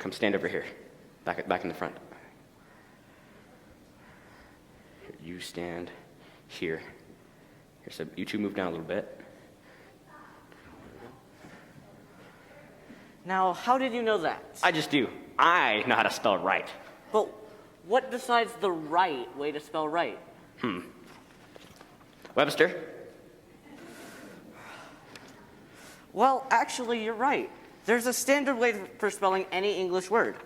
come stand over here, back in the front. You stand here. So you two move down a little bit. Now, how did you know that? I just do. I know how to spell right. But what decides the right way to spell right? Webster? Well, actually, you're right. There's a standard way for spelling any English word.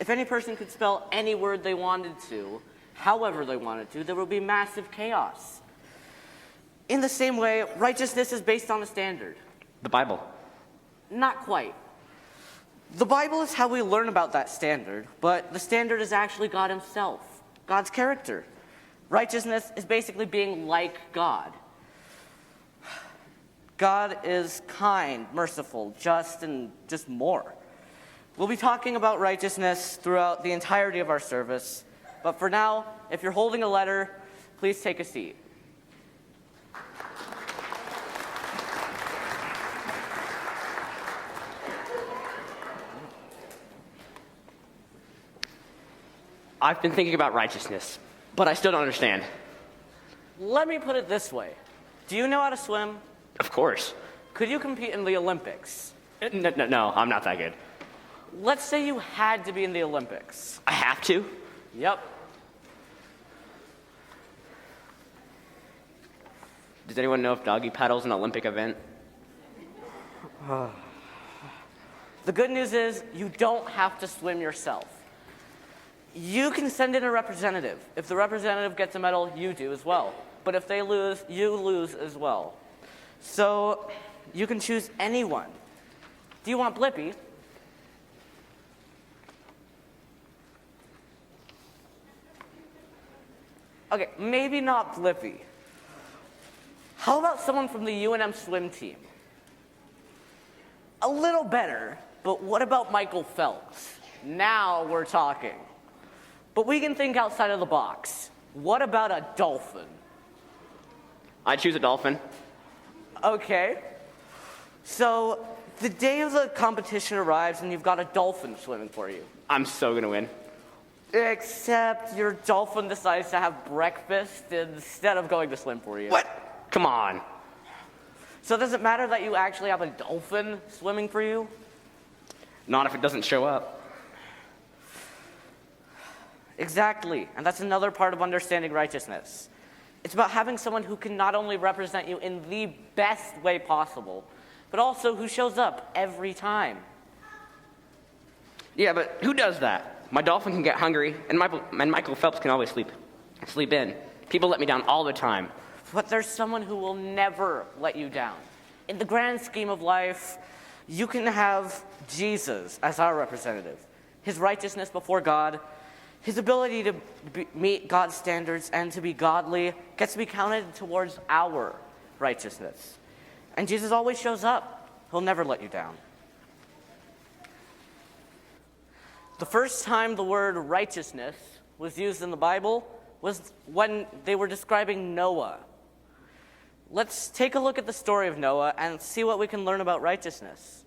If any person could spell any word they wanted to, however they wanted to, there would be massive chaos. In the same way, righteousness is based on a standard. The Bible. Not quite. The Bible is how we learn about that standard, but the standard is actually God himself, God's character. Righteousness is basically being like God. God is kind, merciful, just, and just more. We'll be talking about righteousness throughout the entirety of our service, but for now, if you're holding a letter, please take a seat. I've been thinking about righteousness, but I still don't understand. Let me put it this way. Do you know how to swim? Of course. Could you compete in the Olympics? No, I'm not that good. Let's say you had to be in the Olympics. I have to? Yep. Does anyone know if doggy paddle's an Olympic event? The good news is you don't have to swim yourself. You can send in a representative. If the representative gets a medal, you do as well. But if they lose, you lose as well. So you can choose anyone. Do you want Blippi? Okay, maybe not Blippi. How about someone from the UNM swim team? A little better, but what about Michael Phelps? Now we're talking. But we can think outside of the box. What about a dolphin? I choose a dolphin. Okay. So the day of the competition arrives and you've got a dolphin swimming for you. I'm so gonna win. Except your dolphin decides to have breakfast instead of going to swim for you. What? Come on. So does it matter that you actually have a dolphin swimming for you? Not if it doesn't show up. Exactly, and that's another part of understanding righteousness. It's about having someone who can not only represent you in the best way possible, but also who shows up every time. Yeah, but who does that? My dolphin can get hungry, and Michael Phelps can always sleep in. People let me down all the time. But there's someone who will never let you down. In the grand scheme of life, you can have Jesus as our representative. His righteousness before God, his ability to meet God's standards and to be godly gets to be counted towards our righteousness. And Jesus always shows up. He'll never let you down. The first time the word righteousness was used in the Bible was when they were describing Noah. Let's take a look at the story of Noah and see what we can learn about righteousness.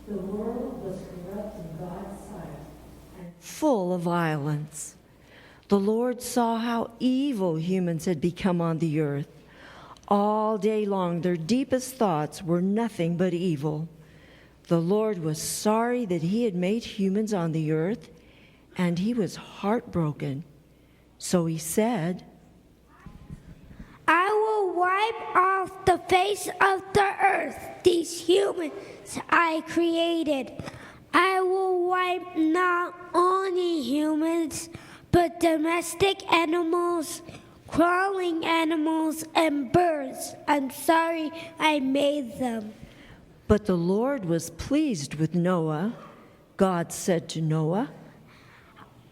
The world was corrupt in God's sight and full of violence. The Lord saw how evil humans had become on the earth. All day long, their deepest thoughts were nothing but evil. The Lord was sorry that he had made humans on the earth, and he was heartbroken. So he said, I will wipe off the face of the earth these humans I created. I will wipe not only humans, but domestic animals, crawling animals, and birds. I'm sorry I made them. But the Lord was pleased with Noah. God said to Noah,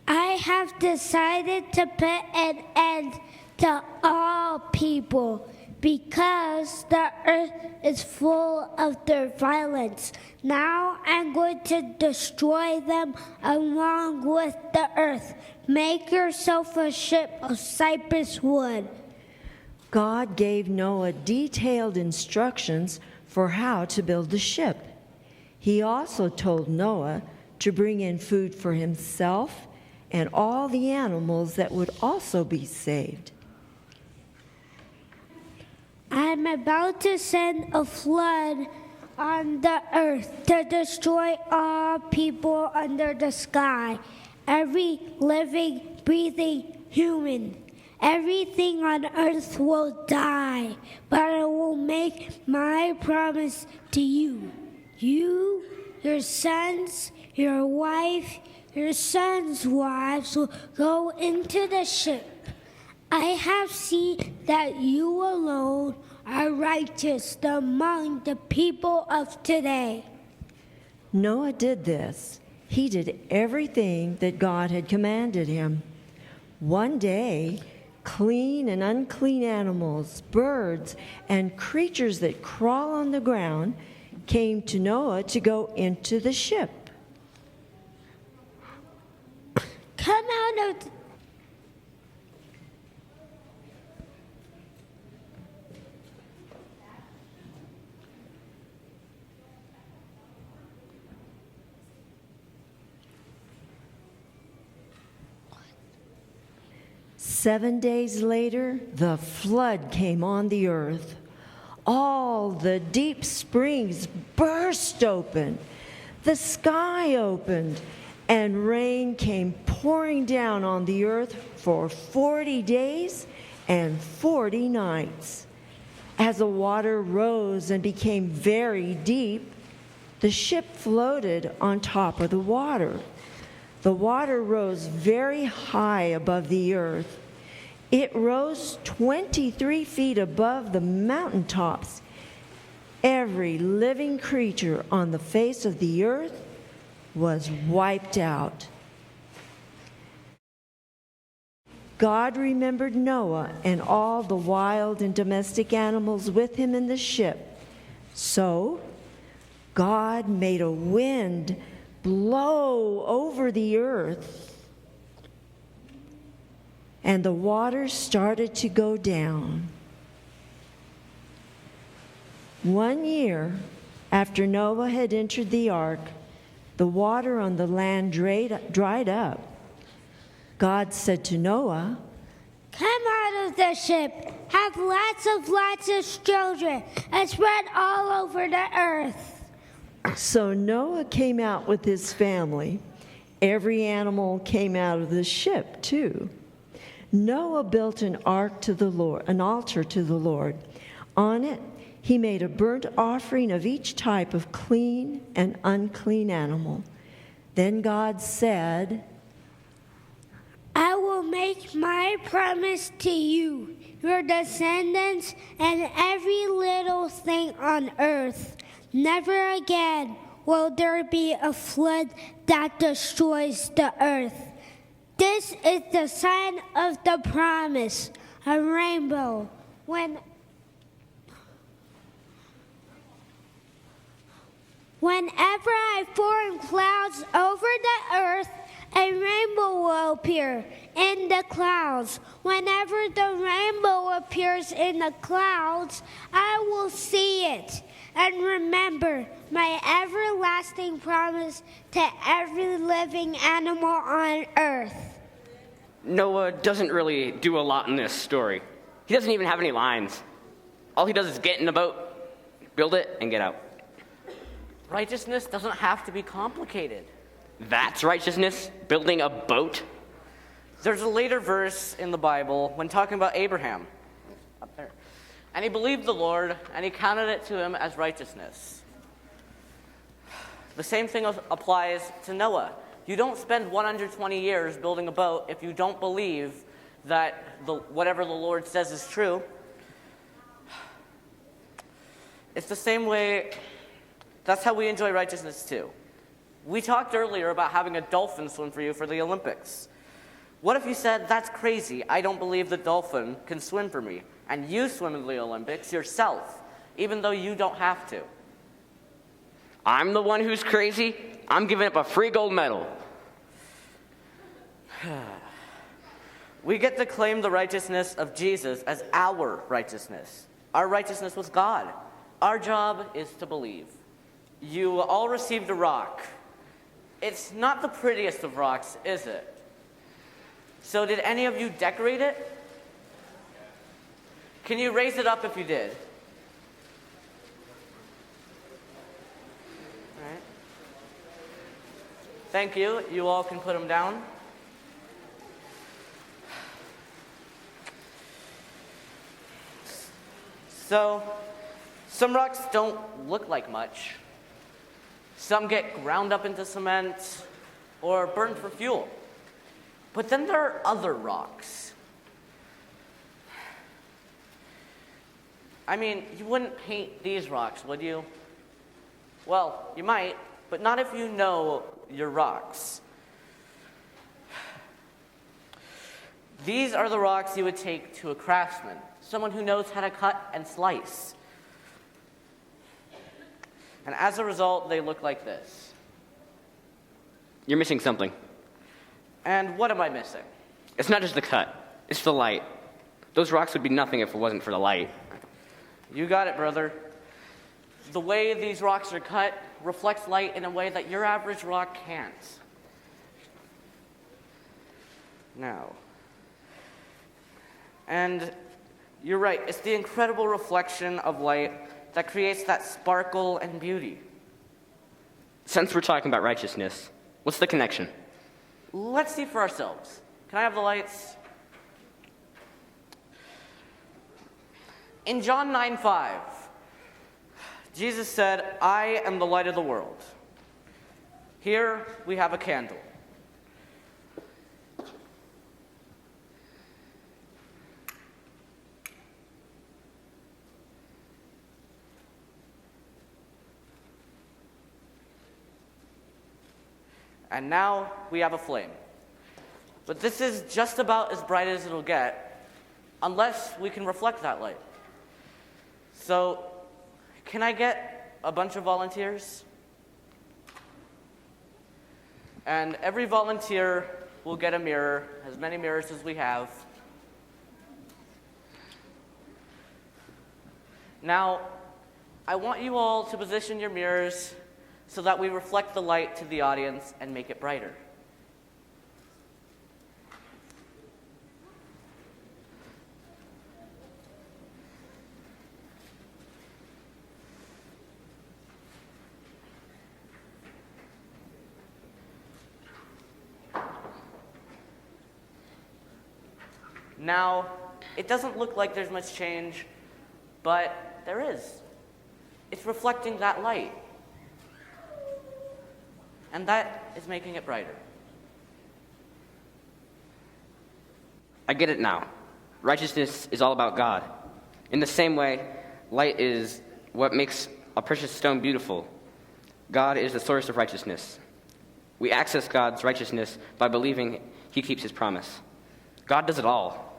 I have decided to put an end to all people because the earth is full of their violence. Now I'm going to destroy them along with the earth. Make yourself a ship of cypress wood. God gave Noah detailed instructions for how to build the ship. He also told Noah to bring in food for himself and all the animals that would also be saved. I'm about to send a flood on the earth to destroy all people under the sky, every living, breathing human. Everything on earth will die, but I will make my promise to you. You, your sons, your wife, your sons' wives will go into the ship. I have seen that you alone are righteous among the people of today. Noah did this. He did everything that God had commanded him. One day, clean and unclean animals, birds, and creatures that crawl on the ground came to Noah to go into the ship. Come out of 7 days later, the flood came on the earth. All the deep springs burst open. The sky opened, and rain came pouring down on the earth for 40 days and 40 nights. As the water rose and became very deep, the ship floated on top of the water. The water rose very high above the earth. It rose 23 feet above the mountaintops. Every living creature on the face of the earth was wiped out. God remembered Noah and all the wild and domestic animals with him in the ship. So God made a wind blow over the earth, and the water started to go down. 1 year after Noah had entered the ark, the water on the land dried up. God said to Noah, Come out of the ship, have lots of children, and spread all over the earth. So Noah came out with his family. Every animal came out of the ship, too. Noah built an altar to the Lord. On it, he made a burnt offering of each type of clean and unclean animal. Then God said, I will make my promise to you, your descendants, and every little thing on earth. Never again will there be a flood that destroys the earth. This is the sign of the promise, a rainbow. Whenever I form clouds over the earth, a rainbow will appear in the clouds. Whenever the rainbow appears in the clouds, I will see it and remember my everlasting promise to every living animal on earth. Noah doesn't really do a lot in this story. He doesn't even have any lines. All he does is get in a boat, build it, and get out. Righteousness doesn't have to be complicated. That's righteousness? Building a boat? There's a later verse in the Bible when talking about Abraham. Up there. And he believed the Lord, and he counted it to him as righteousness. The same thing applies to Noah. You don't spend 120 years building a boat if you don't believe that whatever the Lord says is true. It's the same way, that's how we enjoy righteousness too. We talked earlier about having a dolphin swim for you for the Olympics. What if you said, that's crazy, I don't believe the dolphin can swim for me, and you swim in the Olympics yourself, even though you don't have to? I'm the one who's crazy? I'm giving up a free gold medal. We get to claim the righteousness of Jesus as our righteousness. Our righteousness with God. Our job is to believe. You all received a rock. It's not the prettiest of rocks, is it? So did any of you decorate it? Can you raise it up if you did? All right. Thank you. You all can put them down. So, some rocks don't look like much. Some get ground up into cement or burned for fuel. But then there are other rocks. I mean, you wouldn't paint these rocks, would you? Well, you might, but not if you know your rocks. These are the rocks you would take to a craftsman, someone who knows how to cut and slice. And as a result, they look like this. You're missing something. And what am I missing? It's not just the cut, it's the light. Those rocks would be nothing if it wasn't for the light. You got it, brother. The way these rocks are cut reflects light in a way that your average rock can't. Now, and you're right, it's the incredible reflection of light that creates that sparkle and beauty. Since we're talking about righteousness, what's the connection? Let's see for ourselves. Can I have the lights? In John 9:5, Jesus said, "I am the light of the world." Here we have a candle. And now we have a flame. But this is just about as bright as it'll get, unless we can reflect that light. So, can I get a bunch of volunteers? And every volunteer will get a mirror, as many mirrors as we have. Now, I want you all to position your mirrors so that we reflect the light to the audience and make it brighter. Now, it doesn't look like there's much change, but there is. It's reflecting that light. And that is making it brighter. I get it now. Righteousness is all about God. In the same way, light is what makes a precious stone beautiful. God is the source of righteousness. We access God's righteousness by believing He keeps His promise. God does it all.